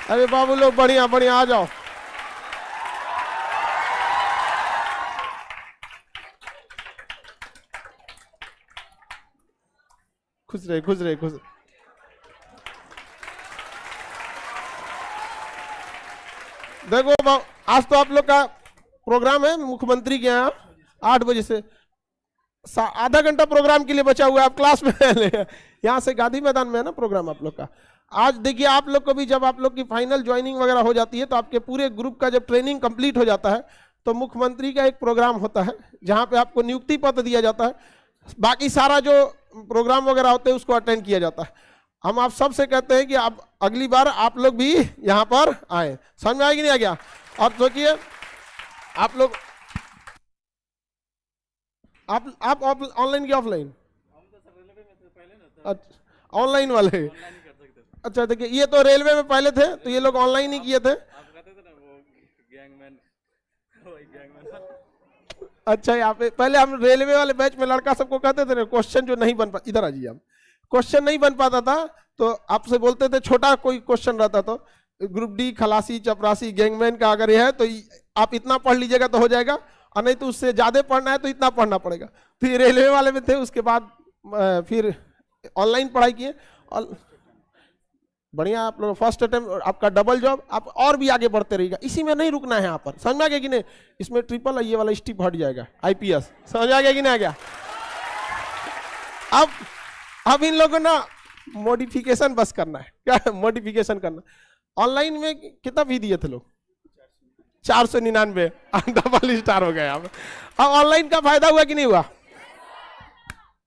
अरे बाबू लोग बढ़िया बढ़िया, आ जाओ। खुश रहे खुश रहे खुश रहे। देखो आज तो आप लोग का प्रोग्राम है मुख्यमंत्री के यहाँ 8 बजे से, आधा घंटा प्रोग्राम के लिए बचा हुआ है। आप क्लास में यहाँ से गांधी मैदान में है ना प्रोग्राम आप लोग का। आज देखिए आप लोग को भी जब आप लोग की फाइनल ज्वाइनिंग वगैरह हो जाती है तो आपके पूरे ग्रुप का जब ट्रेनिंग कंप्लीट हो जाता है तो मुख्यमंत्री का एक प्रोग्राम होता है जहाँ पे आपको नियुक्ति पत्र दिया जाता है। बाकी सारा जो प्रोग्राम वगैरह होते हैं उसको अटेंड किया जाता है। हम आप सबसे कहते हैं कि आप अगली बार आप लोग भी यहाँ पर आए। समझ में आएगी नहीं आ गया? और सोचिए आप लोग आप ऑनलाइन की ऑफलाइन? अच्छा ऑनलाइन वाले। अच्छा देखिए ये तो रेलवे में पहले थे तो ये लोग ऑनलाइन ही किए थे। अच्छा यहाँ पे पहले हम रेलवे वाले बैच में लड़का सबको कहते थे ना क्वेश्चन जो नहीं बन पा, इधर आ जाइए आप, क्वेश्चन नहीं बन पाता था तो आपसे बोलते थे छोटा कोई क्वेश्चन रहता तो ग्रुप डी खलासी चपरासी गैंगमैन का अगर ये है तो आप इतना पढ़ लीजिएगा तो हो जाएगा, और नहीं तो उससे ज्यादा पढ़ना है तो इतना पढ़ना पड़ेगा। फिर रेलवे वाले में थे, उसके बाद फिर ऑनलाइन पढ़ाई किए और बढ़िया आप लोग फर्स्ट अटेम्प्ट आपका डबल जॉब, आप और भी आगे बढ़ते रहिएगा। इसी में नहीं रुकना है यहाँ पर, समझ में आ गया कि नहीं? इसमें ट्रिपल ये वाला स्टिप हट जाएगा आईपीएस, समझ आ गया कि नहीं आ गया? अब इन लोगों ना मॉडिफिकेशन बस करना है, क्या मॉडिफिकेशन करना। ऑनलाइन में कितना फी दिए थे लोग? 499, डबल स्टार हो गया। अब ऑनलाइन का फायदा हुआ कि नहीं हुआ?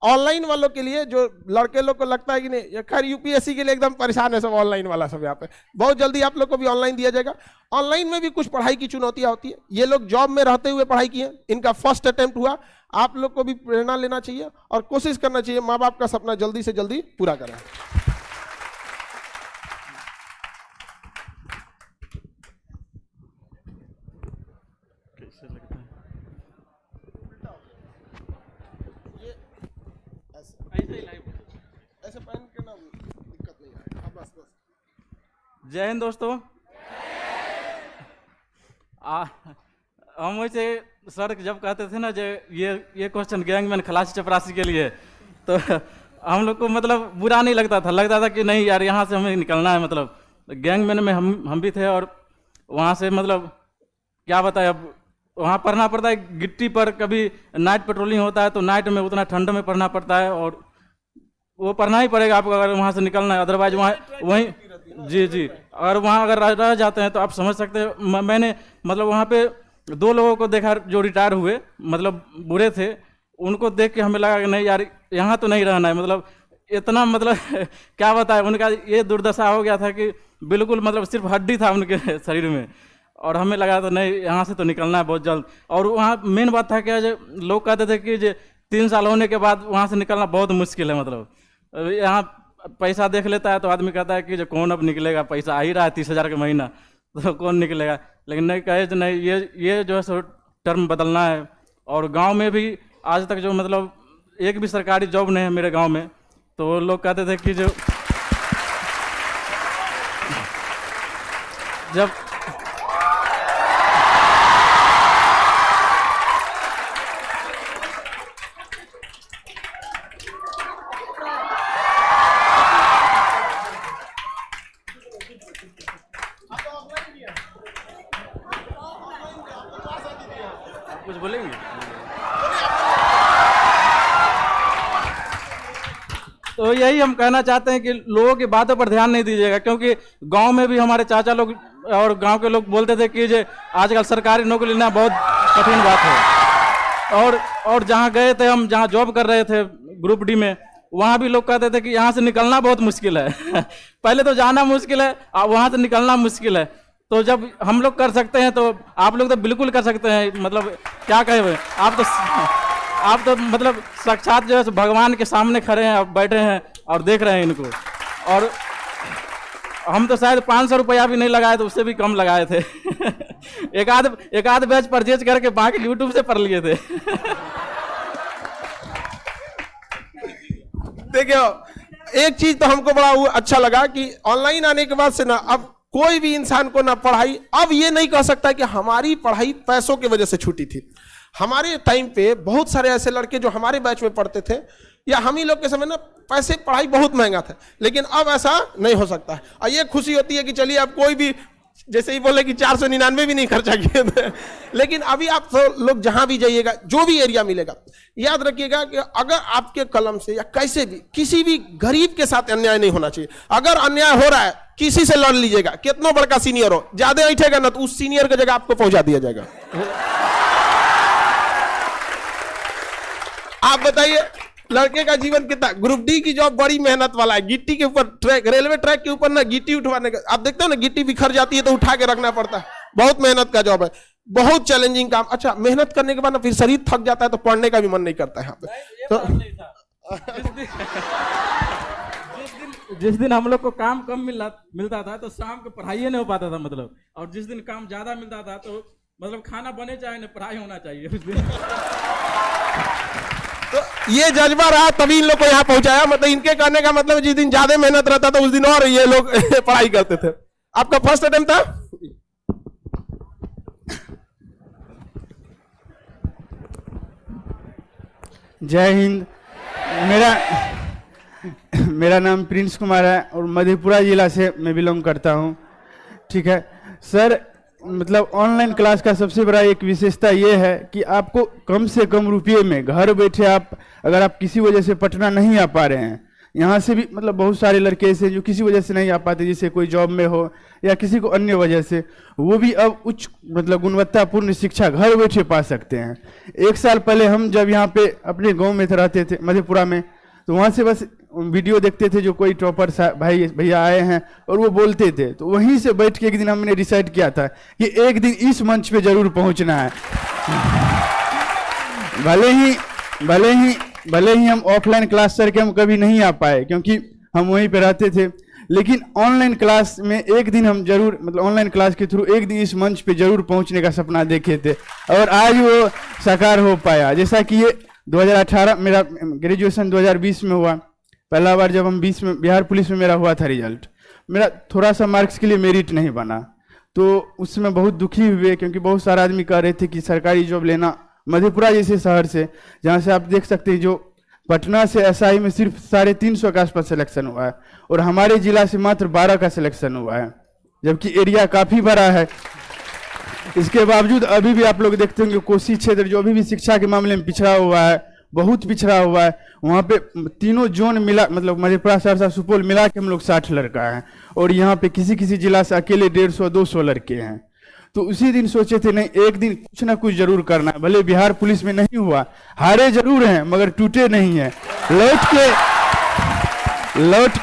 ऑनलाइन वालों के लिए जो लड़के लोग को लगता है कि नहीं, खैर यूपीएससी के लिए एकदम परेशान है सब ऑनलाइन वाला सब। यहाँ पे बहुत जल्दी आप लोग को भी ऑनलाइन दिया जाएगा। ऑनलाइन में भी कुछ पढ़ाई की चुनौतियां होती है। ये लोग जॉब में रहते हुए पढ़ाई किए, इनका फर्स्ट अटेम्प्ट हुआ। आप लोग को भी प्रेरणा लेना चाहिए और कोशिश करना चाहिए माँ बाप का सपना जल्दी से जल्दी पूरा करें। ऐसे पहन के ना दिक्कत नहीं आएगा। बस बस। जय हिंद दोस्तों। हम वैसे सर जब कहते थे ना जो ये क्वेश्चन गैंगमैन खलासी चपरासी के लिए, तो हम लोग को मतलब बुरा नहीं लगता था। लगता था कि नहीं यार यहाँ से हमें निकलना है। मतलब गैंगमैन में हम भी थे और वहाँ से मतलब क्या बताए, अब वहाँ पढ़ना पड़ता है गिट्टी पर। कभी नाइट पेट्रोलिंग होता है तो नाइट में उतना ठंड में पढ़ना पड़ता है और वो पढ़ना ही पड़ेगा आपको अगर वहाँ से निकलना है। अदरवाइज वहाँ वहीं जी अगर वहाँ अगर रह जाते हैं तो आप समझ सकते हैं। मैंने मतलब वहाँ पे 2 लोगों को देखा जो रिटायर हुए, मतलब बूढ़े थे। उनको देख के हमें लगा कि नहीं यार यहाँ तो नहीं रहना है। मतलब इतना मतलब क्या बताए, उनका ये दुर्दशा हो गया था कि बिल्कुल मतलब सिर्फ हड्डी था उनके शरीर में। और हमें लगा था नहीं यहाँ से तो निकलना है बहुत जल्द। और वहाँ मेन बात था क्या, जो लोग कहते थे कि जो 3 साल होने के बाद वहाँ से निकलना बहुत मुश्किल है। मतलब यहाँ पैसा देख लेता है तो आदमी कहता है कि जो कौन अब निकलेगा, पैसा आ ही रहा है 30,000 का महीना, तो कौन निकलेगा। लेकिन नहीं कहे तो नहीं, ये जो है सो टर्म बदलना है। और गांव में भी आज तक जो मतलब एक भी सरकारी जॉब नहीं है मेरे गांव में, तो लोग कहते थे कि जो जब कुछ बोलेंगे तो यही हम कहना चाहते हैं कि लोगों की बातों पर ध्यान नहीं दीजिएगा। क्योंकि गांव में भी हमारे चाचा लोग और गांव के लोग बोलते थे कि जे आजकल सरकारी नौकरी लेना बहुत कठिन बात है। और जहां गए थे हम, जहां जॉब कर रहे थे ग्रुप डी में, वहां भी लोग कहते थे कि यहाँ से निकलना बहुत मुश्किल है। पहले तो जाना मुश्किल है, वहां से निकलना मुश्किल है। तो जब हम लोग कर सकते हैं तो आप लोग तो बिल्कुल कर सकते हैं। मतलब क्या कहे भाई, आप तो मतलब साक्षात जो है भगवान के सामने खड़े हैं, अब बैठे हैं और देख रहे हैं इनको। और हम तो शायद 500 रुपया भी नहीं लगाए थे, उससे भी कम लगाए थे। एक आध बैच परचेज करके बाकी यूट्यूब से पढ़ लिए थे। देखिए एक चीज तो हमको बड़ा अच्छा लगा कि ऑनलाइन आने के बाद से ना अब कोई भी इंसान को ना पढ़ाई, अब ये नहीं कह सकता कि हमारी पढ़ाई पैसों की वजह से छूटी थी। हमारे टाइम पे बहुत सारे ऐसे लड़के जो हमारे बैच में पढ़ते थे या हम ही लोग के समय ना पैसे पढ़ाई बहुत महंगा था, लेकिन अब ऐसा नहीं हो सकता है। और ये खुशी होती है कि चलिए अब कोई भी जैसे ही बोले कि 499 भी नहीं खर्चा किए थे, लेकिन अभी आप लोग जहां भी जाइएगा, जो भी एरिया मिलेगा, याद रखिएगा कि अगर आपके कलम से या कैसे भी किसी भी गरीब के साथ अन्याय नहीं होना चाहिए। अगर अन्याय हो रहा है किसी से लड़ लीजिएगा, कितना बड़का सीनियर हो, ज्यादा ऐठेगा ना तो उस सीनियर की जगह आपको पहुंचा दिया जाएगा। आप बताइए लड़के का जीवन कितना, ग्रुप डी की जॉब बड़ी मेहनत वाला है, गिट्टी के ऊपर ट्रैक, रेलवे ट्रैक के ऊपर ना गिट्टी उठवाने का, आप देखते हो ना गिट्टी बिखर जाती है तो उठा के रखना पड़ता है, बहुत मेहनत का जॉब है, बहुत चैलेंजिंग काम। अच्छा, मेहनत करने के बाद ना फिर शरीर थक जाता है तो पढ़ने का भी मन नहीं करता है यहाँ पे। तो जिस दिन हम लोग को काम कम मिलता था तो शाम को पढ़ाई नहीं हो पाता था मतलब, और जिस दिन काम ज्यादा मिलता था तो मतलब खाना बने चाहे ना पढ़ाई होना चाहिए उस दिन। तो ये जज्बा रहा तभी इन लोग को यहाँ पहुंचाया, मतलब इनके करने का मतलब जिस दिन ज्यादा मेहनत रहता था उस दिन और ये लोग पढ़ाई करते थे। आपका फर्स्ट अटेम्प्ट था? जय हिंद। मेरा नाम प्रिंस कुमार है और मधेपुरा जिला से मैं बिलोंग करता हूँ। ठीक है सर, मतलब ऑनलाइन क्लास का सबसे बड़ा एक विशेषता ये है कि आपको कम से कम रुपये में घर बैठे आप, अगर आप किसी वजह से पटना नहीं आ पा रहे हैं, यहाँ से भी मतलब बहुत सारे लड़के ऐसे जो किसी वजह से नहीं आ पाते, जैसे कोई जॉब में हो या किसी को अन्य वजह से, वो भी अब उच्च मतलब गुणवत्तापूर्ण शिक्षा घर बैठे पा सकते हैं। 1 साल पहले हम जब यहाँ पे अपने गाँव में रहते थे मधेपुरा में, तो वहाँ से बस वीडियो देखते थे जो कोई टॉपर भाई भैया आए हैं और वो बोलते थे, तो वहीं से बैठ के एक दिन हमने डिसाइड किया था कि एक दिन इस मंच पे जरूर पहुंचना है। भले ही हम ऑफलाइन क्लास सर के हम कभी नहीं आ पाए क्योंकि हम वहीं पे रहते थे, लेकिन ऑनलाइन क्लास में एक दिन हम जरूर, मतलब ऑनलाइन क्लास के थ्रू एक दिन इस मंच पे जरूर पहुंचने का सपना देखे थे और आज वो साकार हो पाया। जैसा कि ये 2018 मेरा ग्रेजुएशन 2020 में हुआ, पहला बार जब हम 20 में बिहार पुलिस में मेरा हुआ था रिजल्ट, मेरा थोड़ा सा मार्क्स के लिए मेरिट नहीं बना, तो उसमें बहुत दुखी हुए क्योंकि बहुत सारे आदमी कह रहे थे कि सरकारी जॉब लेना मधेपुरा जैसे शहर से, जहाँ से आप देख सकते हैं जो पटना से एसआई में सिर्फ 350 के आसपास सिलेक्शन हुआ है और हमारे जिला से मात्र 12 का सिलेक्शन हुआ है, जबकि एरिया काफ़ी बड़ा है। इसके बावजूद अभी भी आप लोग देखते होंगे कोसी क्षेत्र जो अभी भी शिक्षा के मामले में पिछड़ा हुआ है, बहुत पिछड़ा हुआ है, वहाँ पे तीनों जोन मिला, मतलब मधेपुरा, सहरसा, सुपौल मिला के हम लोग 60 लड़का हैं और यहाँ पे किसी किसी जिला से अकेले 150-200 लड़के हैं। तो उसी दिन सोचे थे नहीं, एक दिन कुछ ना कुछ जरूर करना है। भले बिहार पुलिस में नहीं हुआ, हारे जरूर हैं मगर टूटे नहीं हैं, लौट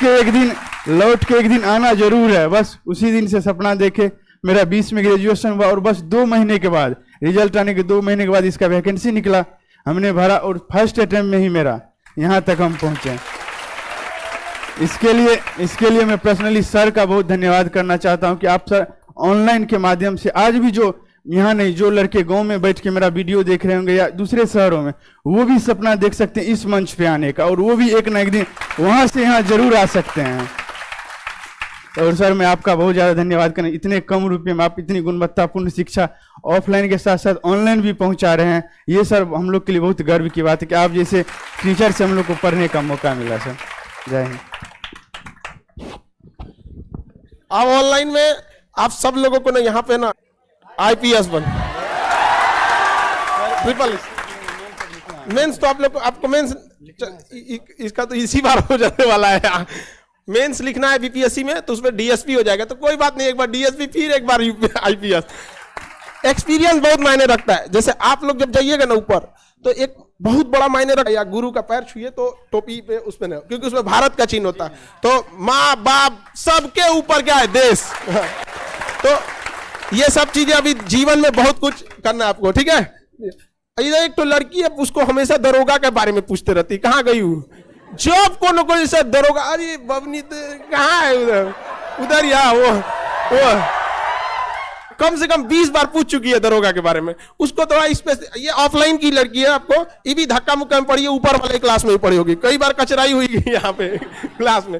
के एक दिन आना जरूर है। बस उसी दिन से सपना देखे मेरा 20 में ग्रेजुएशन हुआ और बस 2 महीने के बाद, रिजल्ट आने के 2 महीने के बाद इसका वैकेंसी निकला, हमने भरा और फर्स्ट अटेम्प्ट में ही मेरा यहाँ तक हम पहुँचे। इसके लिए मैं पर्सनली सर का बहुत धन्यवाद करना चाहता हूँ कि आप सर ऑनलाइन के माध्यम से आज भी जो यहाँ नहीं, जो लड़के गांव में बैठ के मेरा वीडियो देख रहे होंगे या दूसरे शहरों में, वो भी सपना देख सकते हैं इस मंच पे आने का और वो भी एक ना एक दिन वहाँ से यहाँ जरूर आ सकते हैं। और सर मैं आपका बहुत ज़्यादा धन्यवाद करें, इतने कम रुपये में आप इतनी गुणवत्तापूर्ण शिक्षा ऑफलाइन के साथ साथ ऑनलाइन भी पहुंचा रहे हैं। ये सर हम लोग के लिए बहुत गर्व की बात है कि आप जैसे टीचर से हम लोग को पढ़ने का मौका मिला। सर जय हिंद। अब ऑनलाइन में आप सब लोगों को ना यहाँ पे ना IPS बन, ट्रिपल मेंस, तो आप लोग को, आपको मेंस इसका तो इसी बार हो जाने वाला है। मेंस लिखना है BPSC में तो उसमें DSP हो जाएगा, तो कोई बात नहीं, एक बार DSP फिर एक बार IPS। एक्सपीरियंस बहुत मायने रखता है। जैसे आप लोग जब जाइएगा ना ऊपर तो एक बहुत बड़ा मायने रखता है, या गुरु का पैर छुए तो टोपी पे उस पे नहीं, क्योंकि उसमें भारत का चिन्ह होता है, तो माँ बाप सबके ऊपर क्या है, देश। तो ये सब चीजें अभी जीवन में बहुत कुछ करना है आपको, ठीक है। इधर एक तो लड़की है, उसको हमेशा दरोगा के बारे में पूछते रहती, कहाँ गई हूँ, जॉब को न कोई से दरोगा, अरे बबनी तो कहाँ है, उधर यहाँ वो कम से कम 20 बार पूछ चुकी है दरोगा के बारे में। उसको थोड़ा ये ऑफलाइन की लड़की है, आपको ये भी धक्का मुक्का में पड़ी है, ऊपर वाले क्लास में ही पड़ी होगी, कई बार कचराई हुई यहाँ पे क्लास में।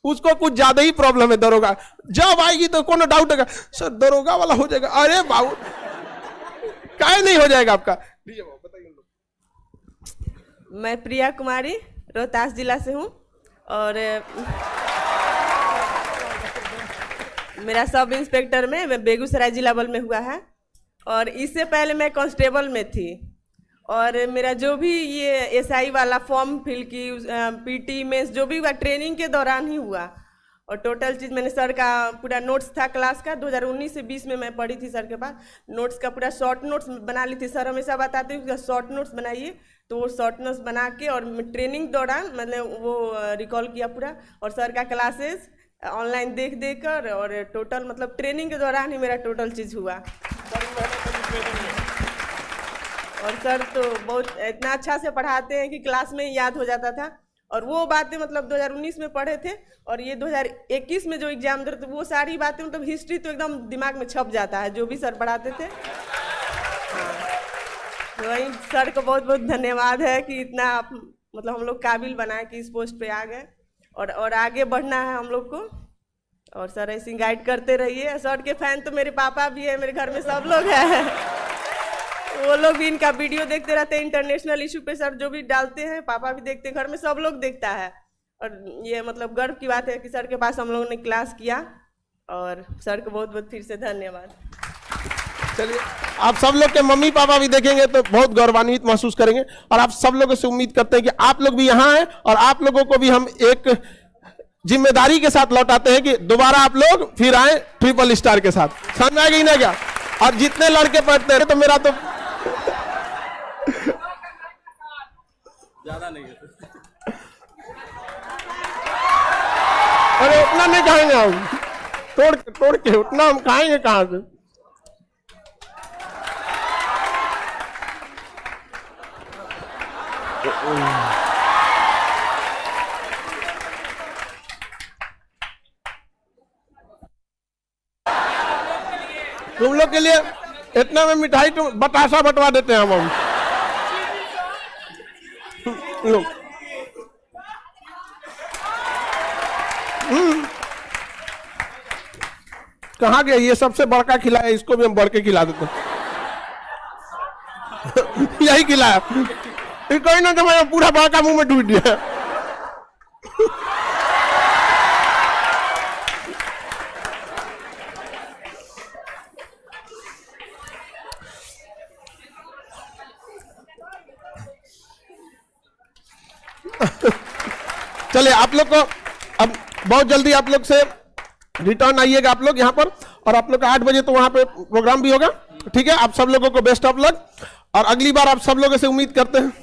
उसको कुछ ज्यादा ही प्रॉब्लम है दरोगा। जब आएगी तो कोनो डाउट है सर दरोगा वाला हो जाएगा। अरे बाबू काहे नहीं हो जाएगा आपका। मैं प्रिया कुमारी रोहतास जिला से हूँ और मेरा सब इंस्पेक्टर में मैं बेगूसराय जिला बल में हुआ है और इससे पहले मैं कांस्टेबल में थी। और मेरा जो भी ये एसआई वाला फॉर्म फिल की पीटी मेंस जो भी हुआ ट्रेनिंग के दौरान ही हुआ। और टोटल चीज़ मैंने सर का पूरा नोट्स था क्लास का 2019 से 20 में मैं पढ़ी थी सर के पास। नोट्स का पूरा शॉर्ट नोट्स बना ली थी। सर हमेशा बताते हैं शॉर्ट नोट्स बनाइए, तो वो शॉर्ट नोट्स बना के और ट्रेनिंग दौरान मैंने वो रिकॉल किया पूरा। और सर का क्लासेस ऑनलाइन देख कर और टोटल मतलब ट्रेनिंग के दौरान ही मेरा टोटल चीज़ हुआ। और सर तो बहुत इतना अच्छा से पढ़ाते हैं कि क्लास में ही याद हो जाता था। और वो बातें मतलब 2019 में पढ़े थे और ये 2021 में जो एग्जाम दे रहे थे वो सारी बातें मतलब हिस्ट्री तो एकदम दिमाग में छप जाता है जो भी सर पढ़ाते थे। तो वही सर को बहुत बहुत धन्यवाद है कि इतना आप मतलब हम लोग काबिल बनाए कि इस पोस्ट पे आ गए और आगे बढ़ना है हम लोग को। और सर ऐसे गाइड करते रहिए। सर के फैन तो मेरे पापा भी है, मेरे घर में सब लोग हैं। वो लोग भी इनका वीडियो देखते रहते हैं। इंटरनेशनल इशू पे सर जो भी डालते हैं पापा भी देखते हैं, घर में सब लोग देखता है। और ये मतलब गर्व की बात है कि सर के पास हम लोगों ने क्लास किया और सर को बहुत बहुत फिर से धन्यवाद। चलिए आप सब लोग के मम्मी पापा भी देखेंगे तो बहुत गौरवान्वित महसूस करेंगे। और आप सब लोगों से उम्मीद करते हैं कि आप लोग भी यहाँ हैं और आप लोगों को भी हम एक जिम्मेदारी के साथ लौटाते हैं कि दोबारा आप लोग फिर आए ट्रिपल स्टार के साथ। समझ में आ गई ना क्या? और जितने लड़के पढ़ते हैं तो मेरा तो ज्यादा नहीं है। अरे उतना नहीं खाएंगे हम, तोड़ के उतना हम खाएंगे कहां से। तुम लोग के लिए इतना में मिठाई तुम बतासा बंटवा देते हैं हम लोग। कहाँ गया ये सबसे बड़का खिलाया, इसको भी हम बढ़ के खिला देते हैं। यही खिलाया, कोई ना तो मैं पूरा बड़का मुंह में डूब दिया। चलिए आप लोग को अब बहुत जल्दी आप लोग से रिटर्न आइएगा आप लोग यहाँ पर। और आप लोग का 8 बजे तो वहां पे प्रोग्राम भी होगा। ठीक है, आप सब लोगों को बेस्ट ऑफ लक। और अगली बार आप सब लोगों से उम्मीद करते हैं